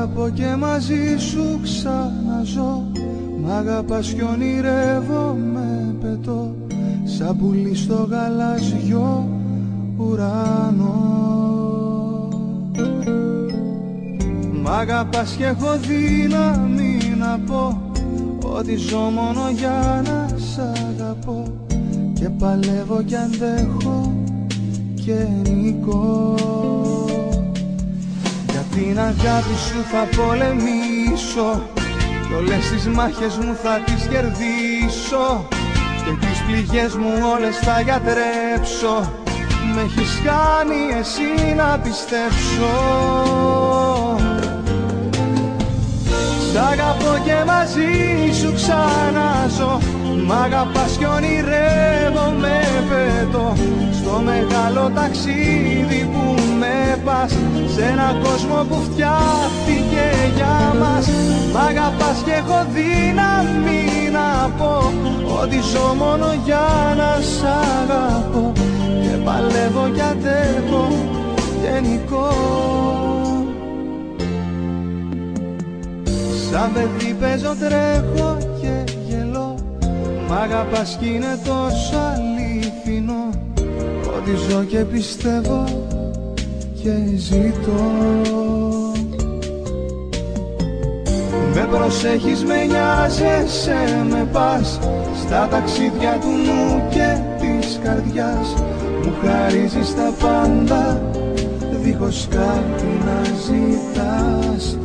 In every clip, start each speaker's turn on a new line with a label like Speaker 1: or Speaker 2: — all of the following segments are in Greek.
Speaker 1: αγαπώ και μαζί σου ξαναζώ. Μ' αγαπάς κι ονειρεύομαι, πετώ σαν πουλί στο γαλάζιο ουρανό. Μ' αγαπάς κι έχω δύναμη να πω ότι ζω μόνο για να σ' αγαπώ. Και παλεύω κι αντέχω και νικώ. Για την αγάπη σου θα πολεμήσω κι όλες τις μάχες μου θα τις κερδίσω. Και τις πληγές μου όλες θα γιατρέψω. Μ' έχεις κάνει εσύ να πιστέψω. Σ' αγαπώ και μαζί σου ξαναζώ. Μ' αγαπάς κι ονειρεύομαι, πετώ στο μεγάλο ταξίδι που με πας. Σε έναν κόσμο που φτιάχτηκε για μας. Μ' αγαπάς κι έχω δύναμη να πω ότι ζω μόνο για να σ' αγαπώ. Και παλεύω κι αντέχω και νικώ. Σαν παιδί παίζω, τρέχω και γελώ. Μ' αγαπάς κι είναι τόσο αληθινό ότι ζω και πιστεύω και ζητώ. Με προσέχεις, με νοιάζεσαι, με πας στα ταξίδια του νου και της καρδιάς. Μου χαρίζεις τα πάντα δίχως κάτι να ζητάς.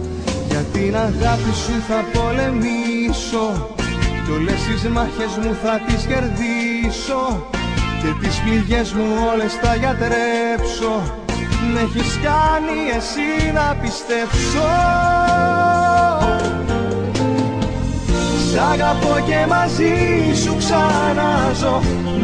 Speaker 1: Για την αγάπη σου θα πολεμήσω κι όλες τις μάχες μου θα τις κερδίσω. Και τις πληγές μου όλες θα γιατρέψω. Μ' έχεις κάνει εσύ να πιστέψω. Σ' αγαπώ και μαζί σου ξαναζώ.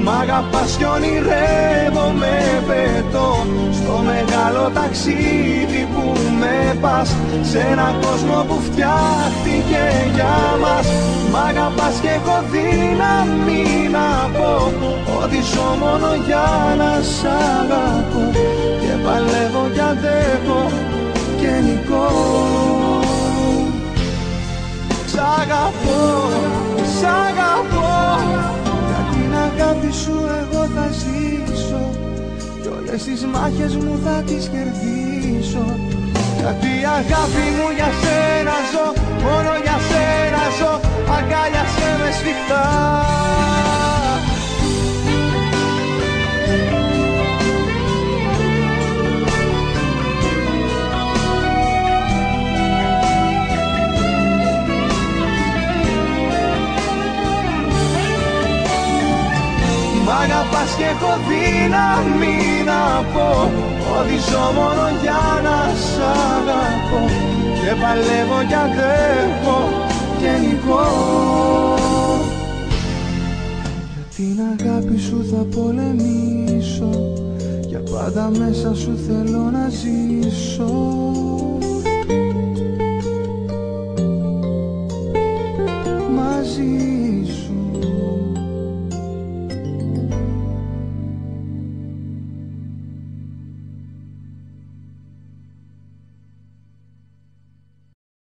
Speaker 1: Μ' αγαπάς κι ονειρεύομαι, πετώ στο μεγάλο ταξίδι που με πας. Σε έναν κόσμο που φτιάχτηκε για μας. Μ' αγαπάς κι έχω δύναμη να πω ότι ζω μόνο για να σ' αγαπώ. Και παλεύω κι αντέχω και νικώ. Σ' αγαπώ, σ' αγαπώ. Για την αγάπη σου εγώ θα ζήσω κι όλες τις μάχες μου θα τις κερδίσω. Γιατί η αγάπη μου για σένα ζω, μόνο για σένα ζω. Αγκάλιασέ με σφιχτά. Μ' αγαπάς κι έχω δύναμη να πω ότι ζω μόνο για να σ' αγαπώ. Και παλεύω κι αντέχω και νικώ. Για την αγάπη σου θα πολεμήσω. Για πάντα μέσα σου θέλω να ζήσω.